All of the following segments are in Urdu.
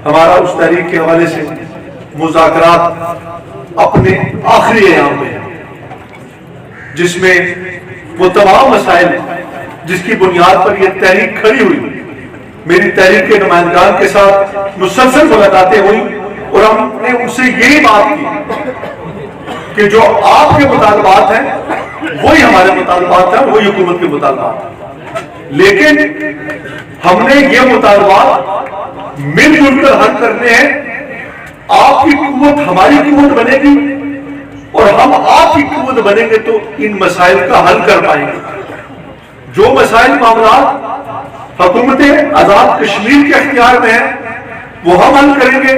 ہمارا اس تحریک کے حوالے سے مذاکرات اپنے آخری ایام میں ہیں، جس میں وہ تمام مسائل جس کی بنیاد پر یہ تحریک کھڑی ہوئی، میری تحریک کے نمائندگان کے ساتھ مسلسل ملاقاتیں ہوئی اور ہم نے ان سے یہی بات کی کہ جو آپ کے مطالبات ہیں وہی ہمارے مطالبات ہیں، وہی حکومت کے مطالبات ہیں، لیکن ہم نے یہ مطالبات مل جل کر حل کرنے ہیں۔ آپ کی قوت ہماری قوت بنے گی اور ہم آپ کی قوت بنیں گے تو ان مسائل کا حل کر پائیں گے۔ جو مسائل معاملات حکومت آزاد کشمیر کے اختیار میں ہیں وہ ہم حل کریں گے،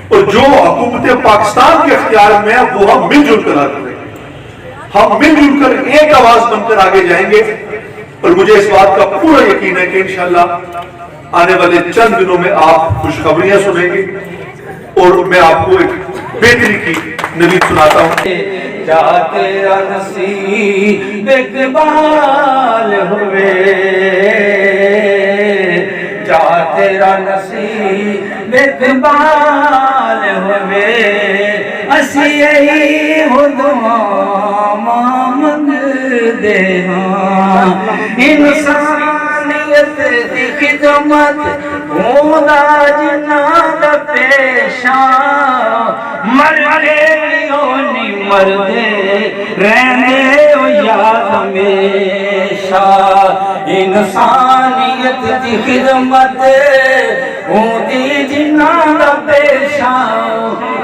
اور جو حکومت پاکستان کے اختیار میں ہے وہ ہم مل جل کر حل کریں گے۔ ہم مل جل کر ایک آواز بن کر آگے جائیں گے، اور مجھے اس بات کا پورا یقین ہے کہ انشاءاللہ آنے والے چند دنوں میں آپ خوشخبریاں سنیں گے، اور میں آپ کو ایک بہتری کی نوید سناتا ہوں۔ کیا تیرا نصیب اقبال ہوئے، کیا تیرا نصیب اقبال ہوئے، اسی یہی ہو دعا مانگ دے ہاں، انسانیت دی خدمت ہونا جناد پیشاں، مرنے نہیں مردے رہنے ہو یاد ہمیشہ، انسانیت دی خدمت ہوتی جناد پیشاں،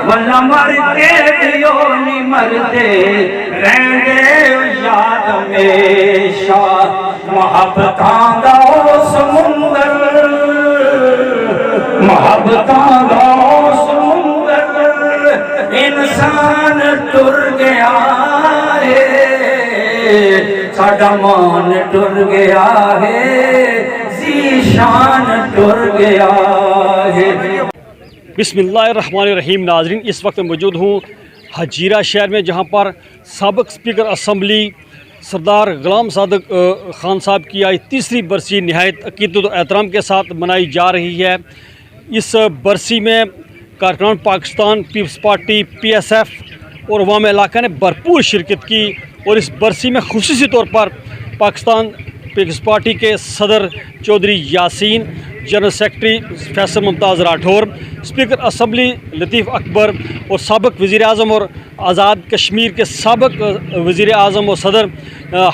ولا مرتے نہیں مردے رہنے ہو یاد ہمیشہ، محبتاں دا سمندر، محبتاں دا سمندر، انسان ٹر گیا ہے، ساڈا مان ٹر گیا ہے، ذیشان ٹر گیا ہے۔ بسم اللہ الرحمن الرحیم۔ ناظرین، اس وقت موجود ہوں حجیرہ شہر میں، جہاں پر سابق اسپیکر اسمبلی سردار غلام صادق خان صاحب کی آج تیسری برسی نہایت عقیدت و احترام کے ساتھ منائی جا رہی ہے۔ اس برسی میں کارکنان پاکستان پیپلز پارٹی PSF اور عوام علاقہ نے بھرپور شرکت کی، اور اس برسی میں خصوصی طور پر پاکستان پیپلز پارٹی کے صدر چودھری یاسین، جنرل سیکرٹری فیصل ممتاز راٹھور، اسپیکر اسمبلی لطیف اکبر اور سابق وزیر اعظم اور آزاد کشمیر کے سابق وزیر اعظم اور صدر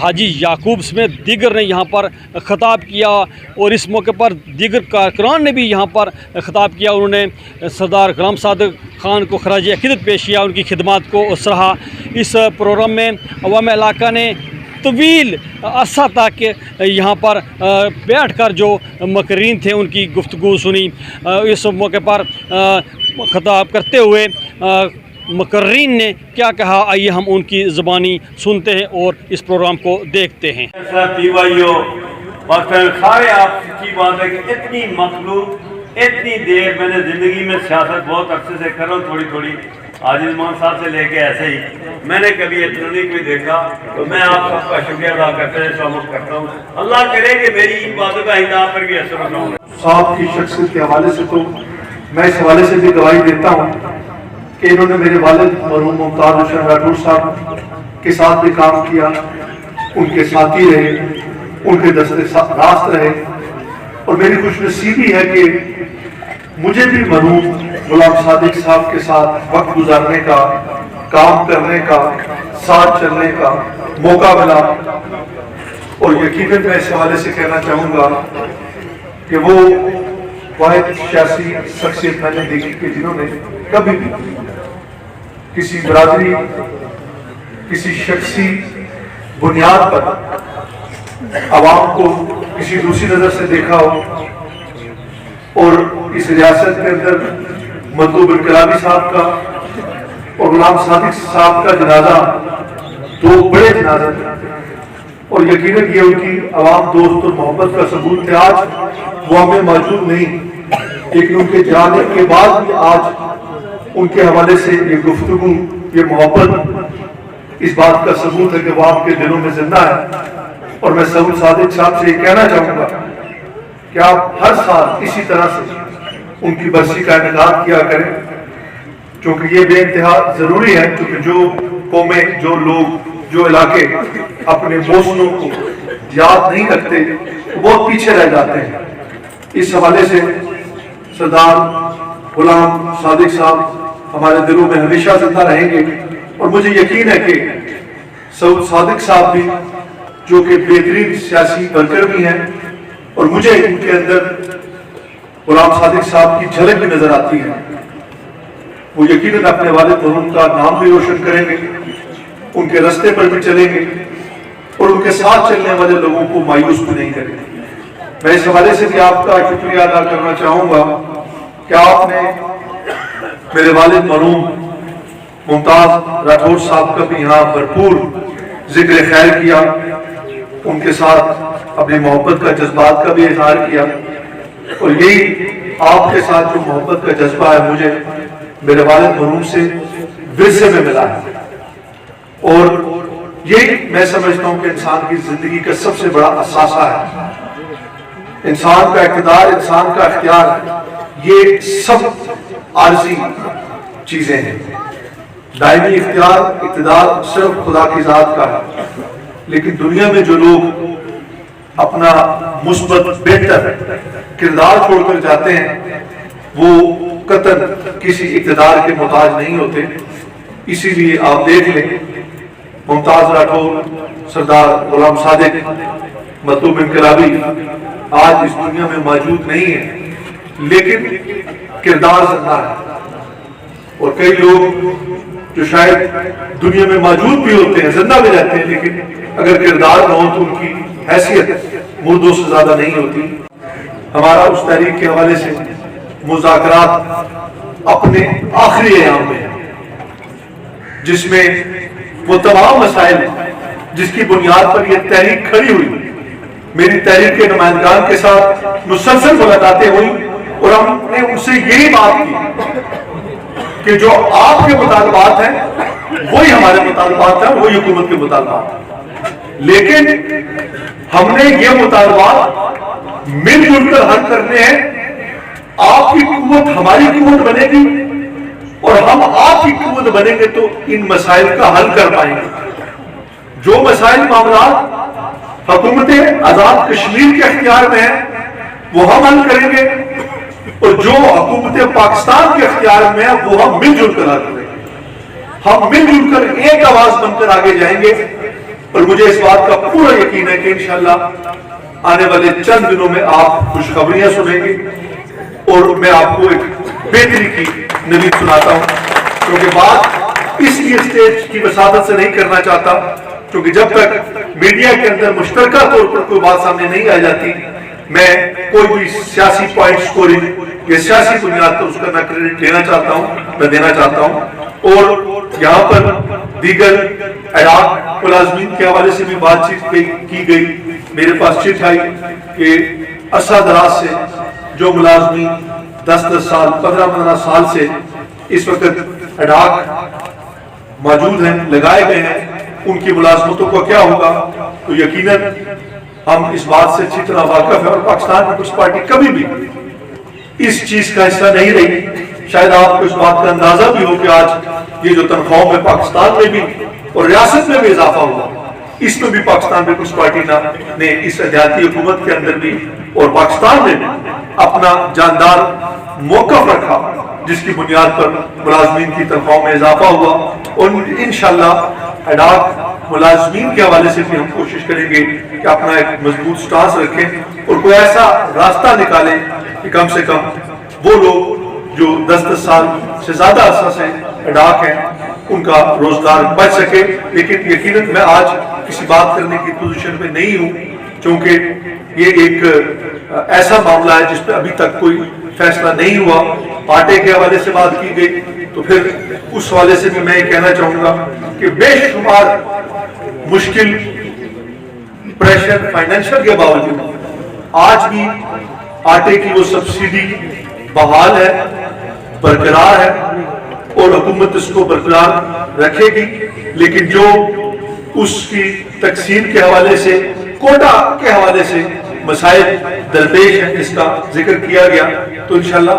حاجی یعقوب سمیت دیگر نے یہاں پر خطاب کیا، اور اس موقع پر دیگر کارکنان نے بھی یہاں پر خطاب کیا۔ انہوں نے سردار غلام صادق خان کو خراج عقیدت پیش کیا، ان کی خدمات کو سراہا۔ اس پروگرام میں عوام علاقہ نے طویل عرصہ تک یہاں پر بیٹھ کر جو مقررین تھے ان کی گفتگو سنی۔ اس موقع پر خطاب کرتے ہوئے مقررین نے کیا کہا، آئیے ہم ان کی زبانی سنتے ہیں اور اس پروگرام کو دیکھتے ہیں۔ سارے آپ کی بات ہے کہ اتنی مخلوق اتنی دیر میں نے زندگی میں سیاست بہت عرصے سے کر رہا ہوں، تھوڑی تھوڑی عاجز مان صاحب سے لے کے ایسے ہی میں نے کبھی اتنا نہیں کوئی دیکھا، تو میں آپ سب کا شکریہ ادا کرتے ہیں، سلامت کرتا ہوں۔ اللہ کرے کہ میری ان باتوں کا آئندہ آپ پر بھی اثر ہونا ہوں۔ صاحب کی شخصیت کے حوالے سے تو میں اس حوالے سے بھی گواہی دیتا ہوں کہ انہوں نے میرے والد مرحوم ممتاز حسین راٹھور صاحب کے ساتھ بھی کام کیا، ان کے ساتھی رہے، ان کے دست راست رہے، اور میری خوش نصیبی ہے کہ مجھے بھی مرحوم غلام صادق صاحب کے ساتھ وقت گزارنے کا، کام کرنے کا، ساتھ چلنے کا موقع ملا۔ اور یقیناً میں اس حوالے سے کہنا چاہوں گا کہ وہ واحد سیاسی شخصیت میں نے دیکھی کہ جنہوں نے کبھی بھی کسی برادری، کسی شخصی بنیاد پر عوام کو کسی دوسری نظر سے دیکھا ہو، اور اس ریاست کے اندر مطلوب انقلابی صاحب کا اور غلام صادق صاحب کا جنازہ دو بڑے جنازے تھے، اور یقیناً یہ ان کی عوام دوست اور محبت کا ثبوت ہے۔ آج وہ ہمیں موجود نہیں، لیکن ان کے جانے کے بعد بھی آج ان کے حوالے سے یہ گفتگو، یہ محبت اس بات کا ثبوت ہے کہ وہ آپ کے دلوں میں زندہ ہے۔ اور میں صادق صاحب سے یہ کہنا چاہوں گا کہ آپ ہر سال اسی طرح سے ان کی برسی کا انعقاد کیا کریں، چونکہ یہ بے انتہا ضروری ہے، کیونکہ جو قومیں، جو لوگ، جو علاقے اپنے موسموں کو یاد نہیں رکھتے وہ بہت پیچھے رہ جاتے ہیں۔ اس حوالے سے سردار غلام صادق صاحب ہمارے دلوں میں ہمیشہ زندہ رہیں گے، اور مجھے یقین ہے کہ سعود صادق صاحب بھی جو کہ بہترین سیاسی ورکر بھی ہیں، اور مجھے ان کے اندر غلام صادق صاحب کی جھلک بھی نظر آتی ہے، وہ یقیناً اپنے والد مرحوم کا نام بھی روشن کریں گے، ان کے رستے پر بھی چلیں گے، اور ان کے ساتھ چلنے والے لوگوں کو مایوس بھی نہیں کریں گے۔ میں اس حوالے سے بھی آپ کا شکریہ ادا کرنا چاہوں گا کہ آپ نے میرے والد مرحوم ممتاز راٹھور صاحب کا بھی یہاں بھرپور ذکر خیر کیا، ان کے ساتھ اپنی محبت کا جذبات کا بھی اظہار کیا، اور یہی آپ کے ساتھ جو محبت کا جذبہ ہے مجھے میرے والد مرحوم سے ورثے میں ملا ہے، اور یہی میں سمجھتا ہوں کہ انسان کی زندگی کا سب سے بڑا اثاثہ ہے۔ انسان کا اقتدار، انسان کا اختیار، یہ سب عارضی چیزیں ہیں۔ دائمی اقتدار صرف خدا کی ذات کا ہے، لیکن دنیا میں جو لوگ اپنا مثبت بہتر کردار چھوڑ کر جاتے ہیں وہ قطعاً کسی اقتدار کے محتاج نہیں ہوتے۔ اسی لیے آپ دیکھ لیں ممتاز راٹھور، سردار غلام صادق، مطلوب انقلابی آج اس دنیا میں موجود نہیں ہے، لیکن کردار زندہ ہے، اور کئی لوگ جو شاید دنیا میں موجود بھی ہوتے ہیں، زندہ بھی رہتے ہیں، لیکن اگر کردار نہ ہو تو ان کی حیثیت مردوں سے زیادہ نہیں ہوتی۔ ہمارا اس تحریک کے حوالے سے مذاکرات اپنے آخری ایام میں ہیں، جس میں وہ تمام مسائل جس کی بنیاد پر یہ تحریک کھڑی ہوئی، میری تحریک کے نمائندگان کے ساتھ مسلسل ملاقاتیں ہوئی، اور ہم نے ان سے یہی بات کی کہ جو آپ کے مطالبات ہیں وہی ہمارے مطالبات ہیں، وہی حکومت کے مطالبات ہیں، لیکن ہم نے یہ مطالبات مل جل کر حل کرنے ہیں۔ آپ کی قوت ہماری قوت بنے گی، اور ہم آپ کی قوت بنیں گے تو ان مسائل کا حل کر پائیں گے۔ جو مسائل معاملات حکومت آزاد کشمیر کے اختیار میں ہیں وہ ہم حل کریں گے، اور جو حکومت پاکستان کے اختیار میں ہے وہ ہم مل جل کر حل کریں گے۔ ہم مل جل کر ایک آواز بن کر آگے جائیں گے، اور مجھے اس بات کا پورا یقین ہے کہ انشاءاللہ آنے والے چند دنوں میں آپ خوشخبریاں سنیں گے، اور میں آپ کو ایک بہتری کی نوید سناتا ہوں، کیونکہ بات اس لیے اسٹیج کی وساطت سے نہیں کرنا چاہتا، کیونکہ جب تک میڈیا کے اندر مشترکہ طور پر کوئی بات سامنے نہیں آ جاتی میں کوئی بھی سیاسی پوائنٹ سکورنگ یا سیاسی بنیاد پر اس کا نہ کریڈٹ لینا چاہتا ہوں، میں دینا چاہتا ہوں۔ اور یہاں پر دیگر عراق ملازمین کے حوالے سے بھی بات چیت کی گئی، میرے پاس چٹھ آئی کہ عرصہ دراز سے جو ملازمین 10 سال 15 سال سے اس وقت عراق موجود ہیں، لگائے گئے ہیں، ان کی ملازمتوں کو کیا ہوگا، تو یقیناً ہم اس بات سے اچھی طرح واقف ہیں، اور پاکستان پیپلز پارٹی کبھی بھی اس چیز کا حصہ نہیں رہی۔ شاید آپ کو اس بات کا اندازہ بھی ہو کہ آج یہ جو تنخواہوں میں پاکستان میں بھی اور ریاست میں بھی اضافہ ہوا، اس میں بھی پاکستان پیپلز پارٹی نے اس اتحادی حکومت کے اندر بھی اور پاکستان میں بھی اپنا جاندار موقف رکھا، جس کی بنیاد پر ملازمین کی تنخواہوں میں اضافہ ہوا، اور انشاءاللہ عراق ملازمین کے حوالے سے بھی ہم کوشش کریں گے کہ اپنا ایک مضبوط سٹانس رکھیں، اور کوئی ایسا راستہ نکالیں کہ کم سے کم وہ لوگ جو 10 سال سے زیادہ عرصہ سے عراق ہیں ان کا روزگار بچ سکے۔ لیکن یقیناً میں آج کسی بات کرنے کی پوزیشن میں نہیں ہوں، چونکہ یہ ایک ایسا معاملہ ہے جس پہ ابھی تک کوئی فیصلہ نہیں ہوا۔ آٹے کے حوالے سے بات کی گئی، تو پھر اس حوالے سے بھی میں یہ کہنا چاہوں گا کہ بے شمار مشکل پریشر فائنینشل کے باوجود آج بھی آٹے کی وہ سبسڈی بحال ہے، برقرار ہے، اور حکومت اس کو برقرار رکھے گی، لیکن جو اس کی تقسیم کے حوالے سے، کوٹا کے حوالے سے مسائل درپیش ہیں، اس کا ذکر کیا گیا، تو انشاءاللہ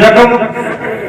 1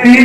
2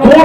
2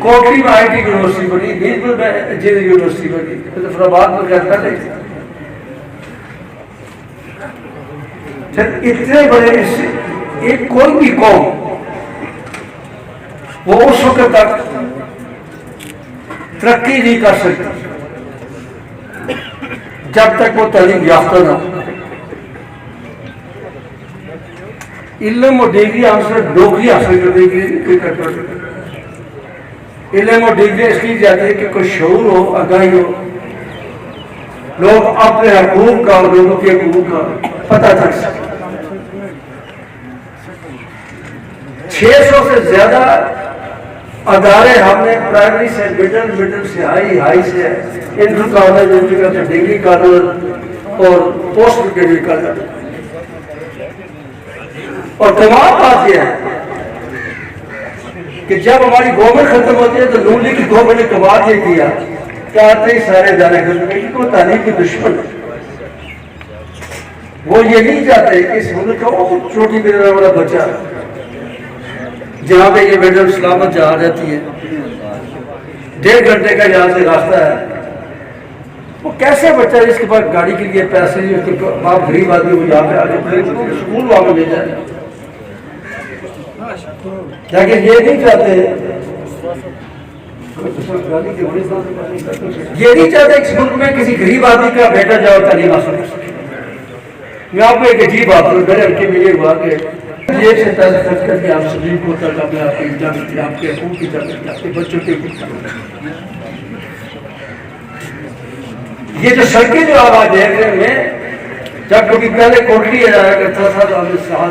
کوٹری میں IT یونیورسٹی بنی, نیزپور میں انجینئرنگ یونیورسٹی بنی, مظفرآباد میں کرتا نہیں. اتنے بڑے ایک کوئی بھی قوم وہ اس وقت تک ترقی نہیں کر سکتی جب تک وہ تعلیم یافتہ نہ ہو. علم و ڈگری ہم سے نوکری حاصل کرنے کے لیے علم و ڈگری اس لیے جاتی ہے کہ کوئی شعور ہو, آگاہی ہو, لوگ اپنے حقوق کا اور لوگوں کے حقوق کا پتہ چل سکے. 600 سے زیادہ ادارے ہم نے پرائمری سے مڈل سے ہائی سے انٹر کالج ڈگری کالج اور پوسٹ ڈگری کالج. اور کمال بات یہ ہے کہ جب ہماری گورنمنٹ ختم ہوتی ہے تو نون لیگ کی گورنمنٹ نے کمال یہ کیا کہ آتے ہی سارے ادارے ختم کو تعلیم کی دشمن. وہ یہ نہیں چاہتے کہ اس ملک کا وہ چھوٹی بڑا والا بچہ جہاں پہ یہ میڈم سلامت جہاں رہتی ہے 1.5 گھنٹے کا یہاں سے راستہ ہے, وہ کیسے بچہ جس کے پاس گاڑی کے لیے پیسے نہیں, اس کے باپ غریب آدمی وہ یہاں پہ آگے اسکول وہاں پہ لے جائے. لیکن یہ نہیں چاہتے اس ملک میں کسی غریب آدمی کا بیٹا جاؤ تعلیم حاصل کر سکے. میں آپ کو ایک عجیب بات کروں, میرے ان کے ملے ہوا کہ یہ سے تعلق خرچ کر کے آپ سبزی کو تک اپنے آپ کی اجازت, آپ کے حقوق کی اجازت, آپ کے بچوں کے یہ جو سڑکیں جو آپ آج دیکھ رہے ہیں, جب کبھی پہلے کوٹلی جایا کرتا تھا اسلام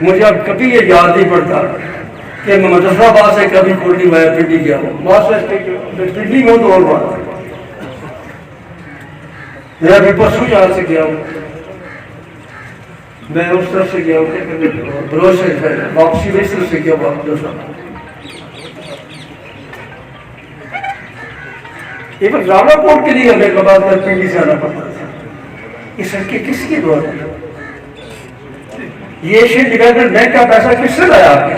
مجھے اب کبھی یہ یاد نہیں پڑتا کہ میں مظفرآباد سے کبھی کوٹلی وایا پنڈی گیا ہوں. پنڈی میں تو اور بات میں ابھی پرسوں یہاں سے گیا ہوں, میں اس طرف سے گیا ہوں بروش سے واپسی میں اس طرف سے گیا ہوں. ایک راولا کوٹ کے لیے ہمیں کباب کر پنڈی سے آنا پڑتا تھا. یہ سڑکیں کس کی دور ہے؟ یہ ایشین ڈیولپمنٹ بینک کا پیسہ کس سے لایا آپ نے؟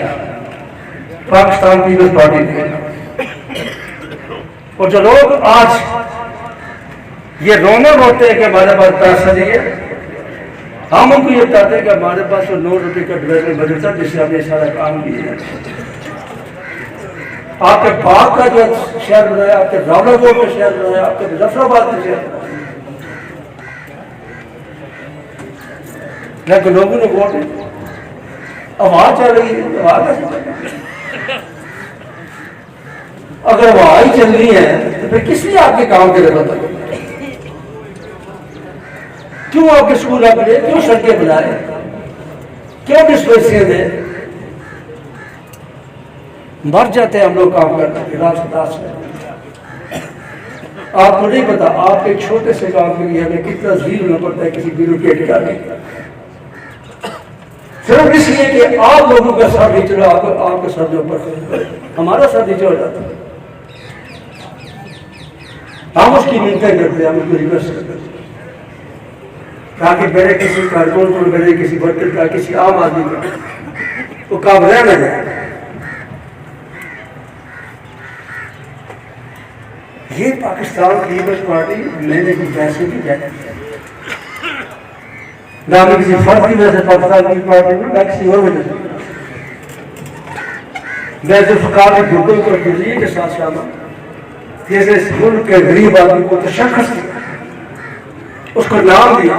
پاکستان پیپلز پارٹی نے. اور جو لوگ آج یہ رونا روتے ہیں کہ ہمارے پاس پیسہ نہیں ہے, ہم ان کو یہ بتاتے ہیں کہ ہمارے پاس 9 روپے کا ڈیولپمنٹ بجٹ تھا جس سے ہم نے سارا کام کیا ہے. آپ کے باغ کا جو شہر بنایا, آپ کے راولا کوٹ کا شہر بنایا, آپ کے مظفرآباد کا شہر بنایا, لیکن لوگوں نے ووٹ آواز چل رہی ہے. آواز ایسے چل رہی ہے, اگر آواز ہی چل رہی ہے تو پھر کس لیے آپ کے کام کے ضرورت ہے؟ کیوں آپ کے اسکول آپ نے, کیوں سڑکیں بنائے, کیوں ڈسپینسریاں دیں؟ مر جاتے ہیں ہم لوگ کام کرتے ہیں رات سے. آپ کو نہیں پتا آپ ایک چھوٹے سے کام کے لیے ہمیں کتنا زیر ہونا پڑتا ہے کسی بیوروکریٹ کا نہیں, صرف اس لیے کہ آپ لوگوں کا سر نیچے آپ کا سر جو اوپر, ہمارا سر نیچے ہو جاتا ہے. ہم اس کی منتیں کرتے ہیں, ہم اس کو ریکویسٹ کرتے ہیں تاکہ میرے کسی کارکن کو, میرے کسی ورکر کا, کسی عام آدمی کا وہ کام رہ نہ جائے. یہ پاکستان پیپلز پارٹی میں نے کچھ پیسے کی جائے نہ میں کسی فرد کی وجہ سے پاکستان پیپلز پارٹی میں, نہ کسی اور وجہ سے. میں ذوالفقار کے گردوں کو جزیے کے ساتھ شامل جیسے اس ملک کے غریب آدمی کو تشخص کیا, اس کو نام دیا,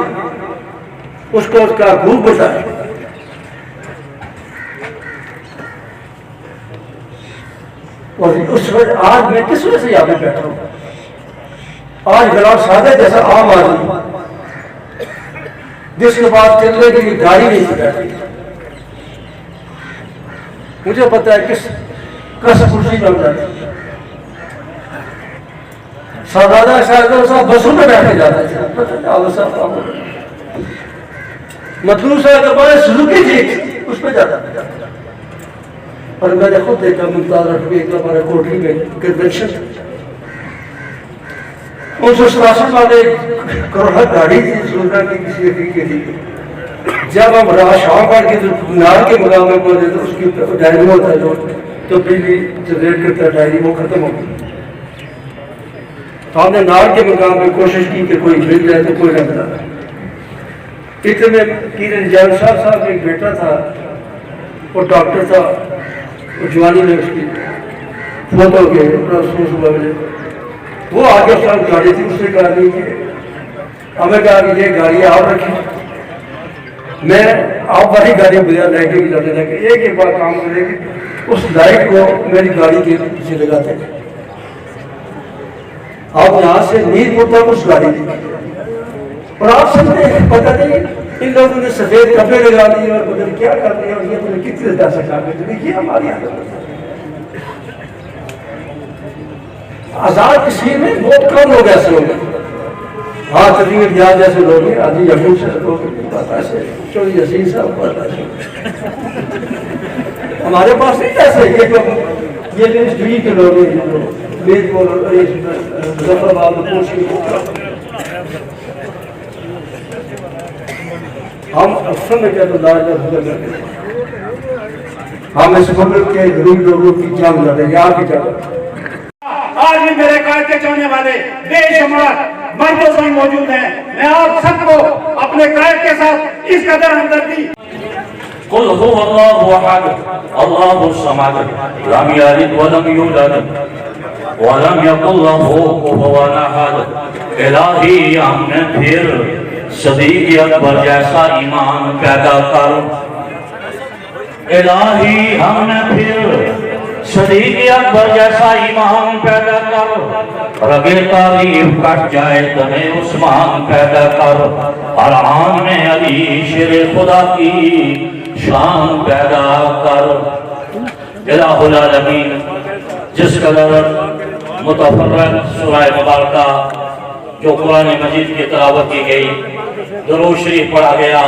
اس کو اس کا گروپ بتایا. اور اس وقت آج میں کس وجہ سے یہاں پہ بیٹھا ہوں؟ آج غلام سادہ جیسا عام آدمی جس کے پاس چلنے کے لیے گاڑی نہیں بیٹھی, مجھے پتا ہے کس کرسی میں جاتے ہیں. سردار صاحب بسوں میں بیٹھے جاتے ہیں, مطلوب صاحب سزوکی جی اس پہ جاتا ہے. اور میں نے خود دیکھا ممتاز رٹوی ایک ہمارے کوٹری میں کنونشن 1987 والے کروڑ گاڑی تھی سلطان کی کسی کے لیے, جب ہم شام پڑھ کے نار کے مقام میں پہنچے تو اس کی ڈائری ہوتا ہے جو تو بجلی جنریٹ کرتا ہے ڈائری وہ ختم ہو گئی. تو ہم نے نار کے مقام پہ کوشش کی کہ کوئی مل جائے تو کوئی نہ ملا. اتنے کیرن جان صاحب کا ایک بیٹا تھا, وہ ڈاکٹر تھا, وہ جوانی میں اس کی فوت ہو گئے, وہ آگے اس وقت گاڑی تھی, اس نے کہا نہیں کہ ہمیں کہا کہ یہ گاڑی آپ رکھیں, میں آپ والی گاڑی بغیر لائٹ کی جانے لگے. ایک بار کام کرے گی اس لائٹ کو میری گاڑی کے پیچھے لگاتے ہیں. آپ یہاں سے نیند ہوتا ہے اس گاڑی کی, اور آپ سمجھتے ہیں پتہ نہیں ان لوگوں نے سفید کپڑے لگا دیے اور پتہ نہیں کیا کر دیا, اور یہ تمہیں کتنے پیسہ کھا گئے. دیکھیے ہماری آزاد کشمیر میں بہت کم لوگ ایسے ہوں گے. ہاں تقریباً یاد جیسے لوگ ہیں, آدھی یقین سے لوگ ایسے چوری یسین صاحب ہمارے پاس نہیں ایسے. یہ انڈسٹری کے لوگ ہیں, ہم افسر میں کیا تو ہم اس ملک کے غریب لوگوں کی جان لڑے یار کی جان. آج بھی میرے قائد کے چاہنے والے بے شمار مردوں سے موجود ہیں. میں آپ سب کو اپنے قائد کے ساتھ اس قدر ہمدردی. قل هو الله احد الله الصمد لم يلد ولم يولد ولم يكن له كفوا احد. الہی ہم نے پھر صدیق اکبر جیسا ایمان پیدا کر. الہی ہم نے پھر صدیق اکبر جیسا ایمان پیدا کر. رگے تعریف کٹ جائے تمہیں عثمان پیدا کر. اور آن میں علی شیر خدا کی شان پیدا کر. الہ العالمین جس قدر متفرق سورہ مبارکہ جو قرآن مجید کی تلاوت کی گئی, درود شریف پڑھا گیا,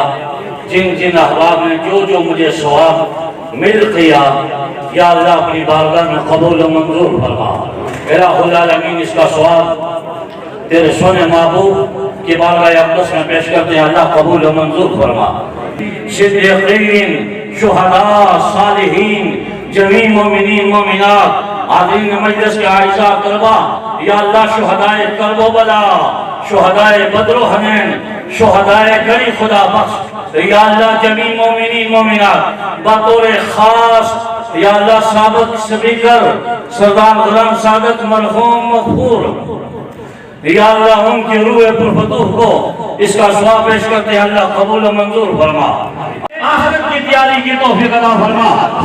جن جن احباب نے جو جو مجھے ثواب مل کیا, یا اللہ اپنی بارگاہ میں قبول و منظور فرما. الہ العالمین اس کا ثواب تیرے سونے محبوب کی بارگاہ اقدس میں پیش کرتے ہیں. اللہ قبول و منظور فرما. صدیقین, شہداء, صالحین, جمیع مومنین مومنات, حاضرین مجلس کے عائشہ طلبہ, یا اللہ شہدائے کرب و بلا, شہدائے بدر و حنین, شہدائے گری خدا بخش, یا اللہ جمیع مومنین مومنات, بطور خاص یا اللہ سابق سپیکر سردار غلام سعادت مرحوم مغفور, یا اللہ ان کی روح پرفتوح کو اس کا ثواب پیش کرتے ہیں. اللہ قبول و منظور فرما. آخرت کی تیاری کی توفیق عطا فرما.